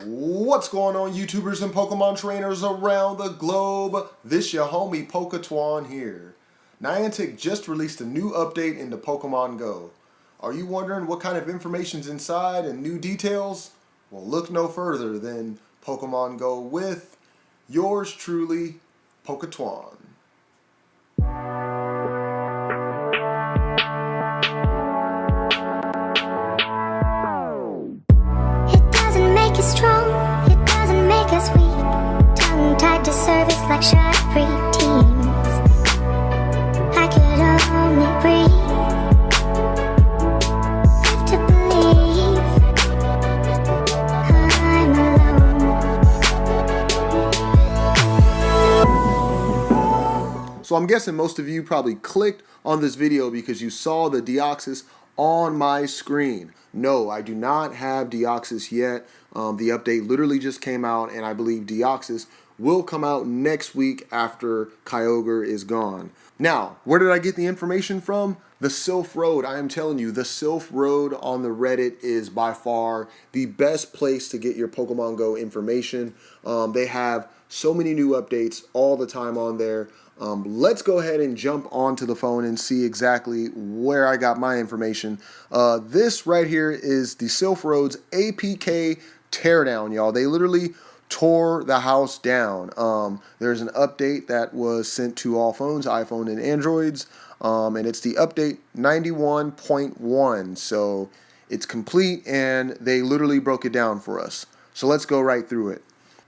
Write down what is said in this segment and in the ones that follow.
What's going on, YouTubers and Pokemon trainers around the globe? This your homie PokeTwon here. Niantic just released a new update into Pokemon Go. Are you wondering what kind of information's inside and new details? Well, look no further than Pokemon Go with yours truly, PokeTwon. Strong, it doesn't make us weak. Tongue-tied to service like shy preteens. I could only breathe. Live to believe I'm alone. So I'm guessing most of you probably clicked on this video because you saw the Deoxys on my screen. No, I do not have Deoxys yet. The update literally just came out, and I believe Deoxys will come out next week after Kyogre is gone. Now, where did I get the information from? The Silph Road. I am telling you, the Silph Road on the Reddit is by far the best place to get your Pokemon Go information. They have so many new updates all the time on there. Let's go ahead and jump onto the phone and see exactly where I got my information. This right here is the Silph Road's APK teardown, y'all. They literally tore the house down. There's an update that was sent to all phones, iPhone and Androids, and it's the update 91.1. So it's complete, and they literally broke it down for us. So let's go right through it.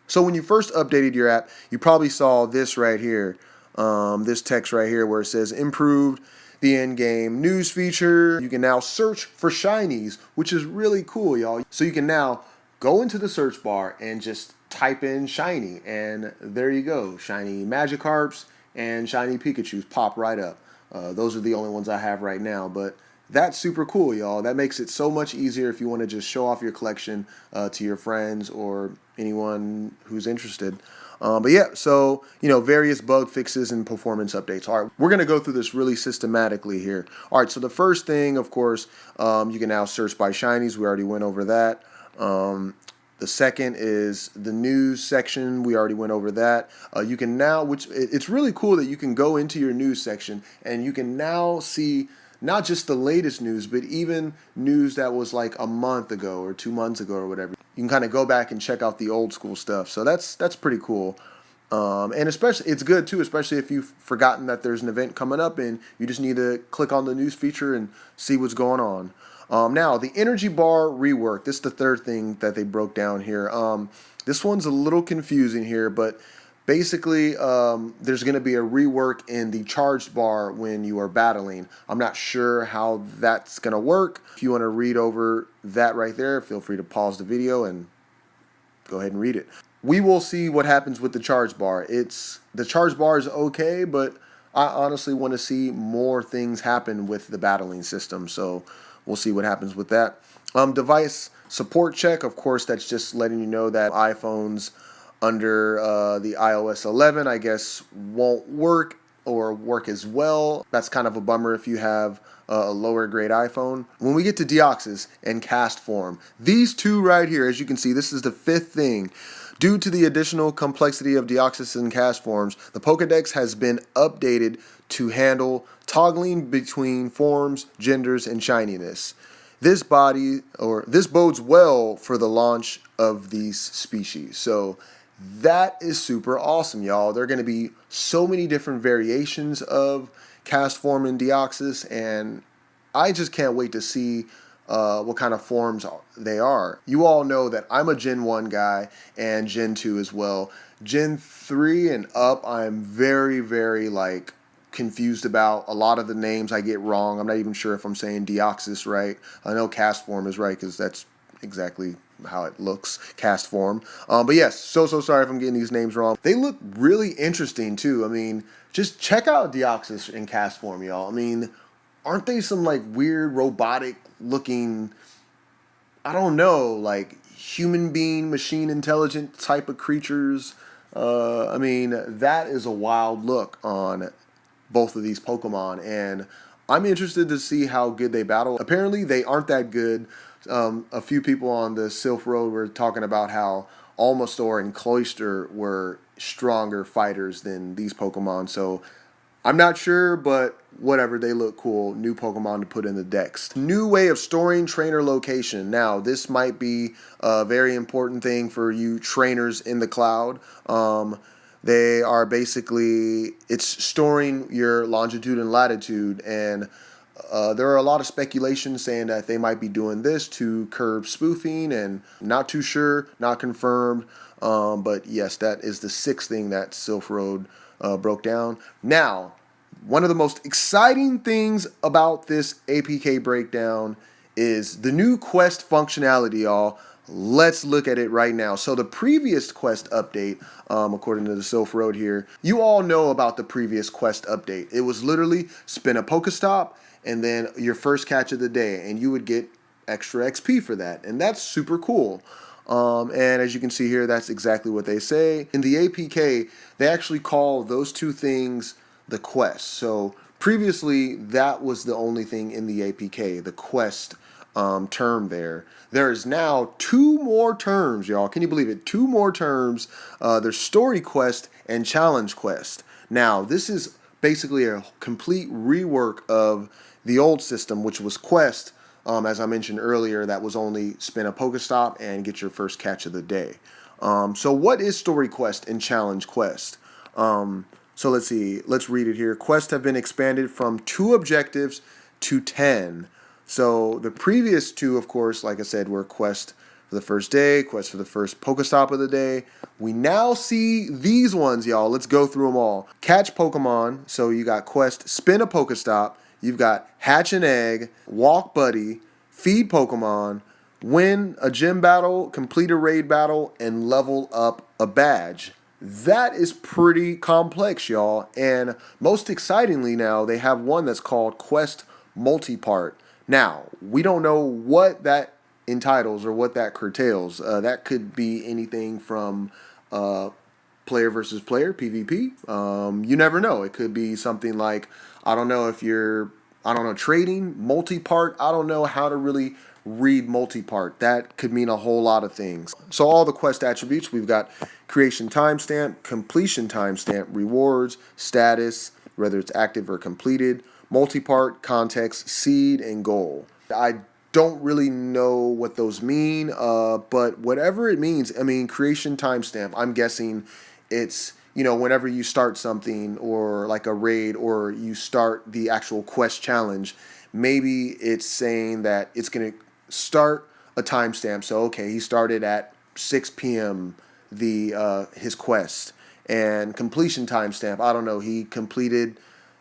So when you first updated your app, you probably saw this right here. This text right here where it says improved the in-game news feature. You can now search for shinies, which is really cool, y'all. So you can now go into the search bar and just type in shiny, and there you go. Shiny Magikarps and shiny Pikachus pop right up. Those are the only ones I have right now, but that's super cool, y'all. That makes it so much easier if you want to just show off your collection to your friends or anyone who's interested. But yeah, so, various bug fixes and performance updates. All right, we're going to go through this really systematically here. All right, so the first thing, of course, you can now search by shinies. We already went over that. The second is the news section. We already went over that. You can now, it's really cool that you can go into your news section and you can now see not just the latest news, but even news that was like a month ago or 2 months ago or whatever. You can kind of go back and check out the old school stuff. So that's pretty cool. And especially, it's good too, especially if you've forgotten that there's an event coming up and you just need to click on the news feature and see what's going on. Now, the energy bar rework. This is the third thing that they broke down here. This one's a little confusing here, but basically, there's going to be a rework in the charged bar when you are battling. I'm not sure how that's going to work. If you want to read over that right there, feel free to pause the video and go ahead and read it. We will see what happens with the charge bar. The charge bar is okay, but I honestly want to see more things happen with the battling system. So we'll see what happens with that. Device support check. Of course, that's just letting you know that iPhones under the iOS 11, I guess, won't work or work as well. That's kind of a bummer if you have a lower grade iPhone. When we get to Deoxys and cast form, these two right here, as you can see, this is the fifth thing. Due to the additional complexity of Deoxys and cast forms, the Pokedex has been updated to handle toggling between forms, genders, and shininess. This bodes well for the launch of these species. So that is super awesome, y'all. There are going to be so many different variations of cast form in Deoxys, and I just can't wait to see what kind of forms they are. You all know that I'm a Gen 1 guy and Gen 2 as well. Gen 3 and up, I'm very, very confused about. A lot of the names I get wrong. I'm not even sure if I'm saying Deoxys right. I know cast form is right because that's exactly how it looks, cast form. But yes, so sorry if I'm getting these names wrong. They look really interesting too. I mean, just check out Deoxys in cast form, y'all. I mean, aren't they some weird robotic looking, I don't know, human being, machine intelligent type of creatures? I mean, that is a wild look on both of these Pokemon, and I'm interested to see how good they battle. Apparently, they aren't that good. A few people on the Silph Road were talking about how Almastor and Cloyster were stronger fighters than these Pokemon. So I'm not sure, but whatever, they look cool. New Pokemon to put in the decks. New way of storing trainer location. Now, this might be a very important thing for you trainers in the cloud. They are basically, it's storing your longitude and latitude, and there are a lot of speculation saying that they might be doing this to curb spoofing, and not too sure, not confirmed. But yes, that is the sixth thing that Silph Road broke down. Now, one of the most exciting things about this APK breakdown is the new quest functionality, y'all. Let's look at it right now. So the previous quest update, according to the Silph Road here, you all know about the previous quest update. It was literally spin a Pokestop and then your first catch of the day, and you would get extra XP for that, and that's super cool. And as you can see here, that's exactly what they say. In the APK, they actually call those two things the quest. So previously, that was the only thing in the APK, the quest term there. There is now two more terms, y'all. Can you believe it? Two more terms. There's story quest and challenge quest. Now, this is basically a complete rework of the old system, which was quest. As I mentioned earlier, that was only spin a Pokestop and get your first catch of the day. So what is story quest and challenge quest? So let's see. Let's read it here. Quests have been expanded from 2 objectives to 10. So the previous 2, of course, like I said, were quest for the first day, quest for the first Pokestop of the day. We now see these ones, y'all. Let's go through them all. Catch Pokemon. So you got quest, spin a Pokestop. You've got hatch an egg, walk buddy, feed Pokemon, win a gym battle, complete a raid battle, and level up a badge. That is pretty complex, y'all. And most excitingly now, they have one that's called Quest Multipart. Now, we don't know what that entitles or what that curtails. That could be anything from player versus player, PvP. You never know. It could be something like, I don't know if you're, trading, multi-part. I don't know how to really read multi-part. That could mean a whole lot of things. So all the quest attributes, we've got creation timestamp, completion timestamp, rewards, status, whether it's active or completed, multi-part, context, seed, and goal. I don't really know what those mean, but whatever it means, I mean, creation timestamp, I'm guessing it's, whenever you start something or like a raid or you start the actual quest challenge, maybe it's saying that it's going to start a timestamp. So, okay, he started at 6 p.m. His quest, and completion timestamp, I don't know, he completed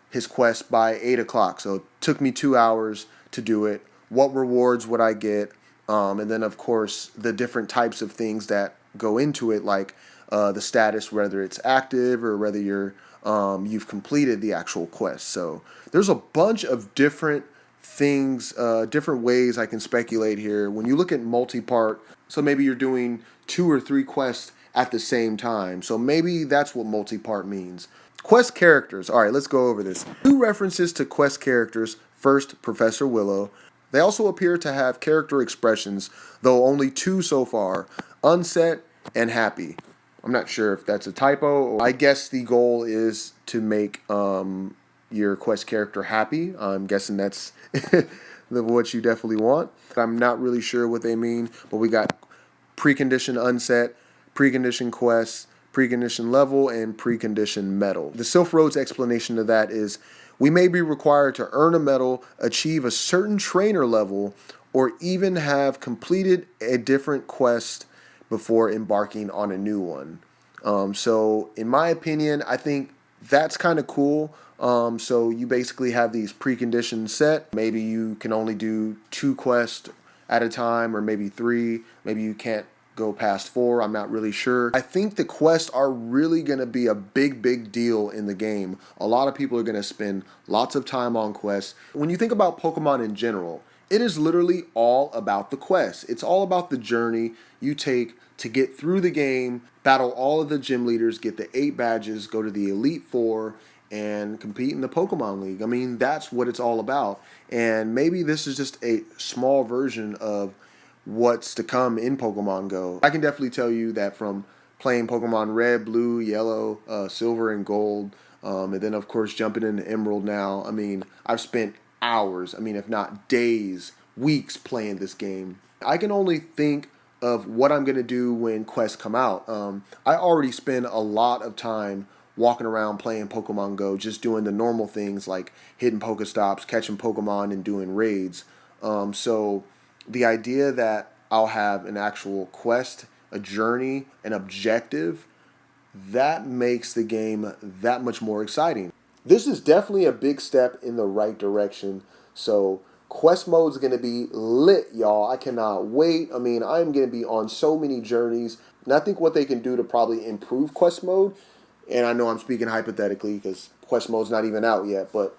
his quest by 8 o'clock. So it took me 2 hours to do it. What rewards would I get? And then, of course, the different types of things that go into it, like the status, whether it's active or whether you've completed the actual quest. So there's a bunch of different things, different ways I can speculate here. When you look at multi-part, so maybe you're doing 2 or 3 quests at the same time. So maybe that's what multi-part means. Quest characters. All right, let's go over this. 2 references to quest characters. First, Professor Willow. They also appear to have character expressions, though only 2 so far. Unset and happy. I'm not sure if that's a typo. I guess the goal is to make your quest character happy. I'm guessing that's what you definitely want. I'm not really sure what they mean, but we got precondition unset, precondition quest, precondition level, and precondition medal. The Silph Road's explanation of that is, we may be required to earn a medal, achieve a certain trainer level, or even have completed a different quest before embarking on a new one. So in my opinion, I think that's kind of cool. So you basically have these preconditions set. Maybe you can only do 2 quests at a time, or maybe 3. Maybe you can't go past 4. I'm not really sure. I think the quests are really going to be a big deal in the game. A lot of people are going to spend lots of time on quests. When you think about Pokemon in general, it is literally all about the quests. It's all about the journey you take to get through the game, battle all of the gym leaders, get the 8 badges, go to the Elite Four, and compete in the Pokemon League. I mean, that's what it's all about. And maybe this is just a small version of what's to come in Pokemon Go. I can definitely tell you that from playing Pokemon Red, Blue, Yellow, Silver, and Gold, and then of course jumping into Emerald now. I mean, I've spent hours, I mean, if not days, weeks playing this game. I can only think of what I'm going to do when quests come out. I already spend a lot of time walking around playing Pokemon Go, just doing the normal things like hitting Pokestops, catching Pokemon, and doing raids. So the idea that I'll have an actual quest, a journey, an objective, that makes the game that much more exciting. This is definitely a big step in the right direction. So quest mode is going to be lit, y'all. I cannot wait. I mean, I'm going to be on so many journeys. And I think what they can do to probably improve quest mode, and I know I'm speaking hypothetically because quest mode's not even out yet, but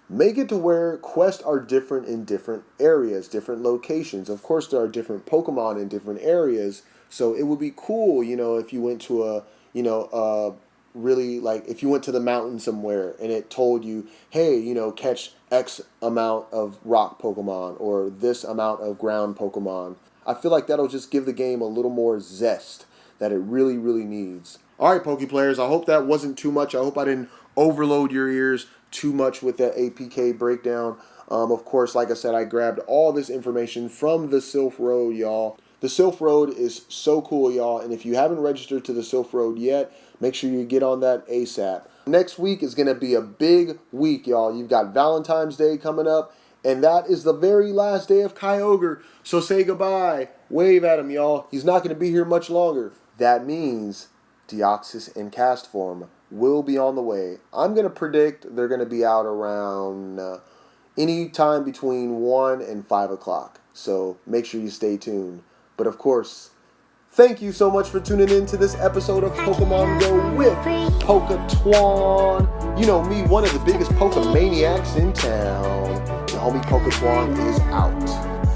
make it to where quests are different in different areas, different locations. Of course, there are different Pokemon in different areas. So it would be cool, you know, if you went to really, like, if you went to the mountain somewhere and it told you, hey, you know, catch X amount of rock Pokemon or this amount of ground Pokemon. I feel like that'll just give the game a little more zest that it really, really needs. All right, Poke players, I hope that wasn't too much. I hope I didn't overload your ears too much with that APK breakdown. Of course, like I said, I grabbed all this information from the Silph Road, y'all. The Silph Road is so cool, y'all, and if you haven't registered to the Silph Road yet, make sure you get on that ASAP. Next week is going to be a big week, y'all. You've got Valentine's Day coming up, and that is the very last day of Kyogre. So say goodbye. Wave at him, y'all. He's not going to be here much longer. That means Deoxys in cast form will be on the way. I'm going to predict they're going to be out around any time between 1 and 5 o'clock. So make sure you stay tuned. But of course, thank you so much for tuning in to this episode of Pokemon Go with PokeTwon. You know me, one of the biggest Pokemaniacs in town. The homie PokeTwon is out.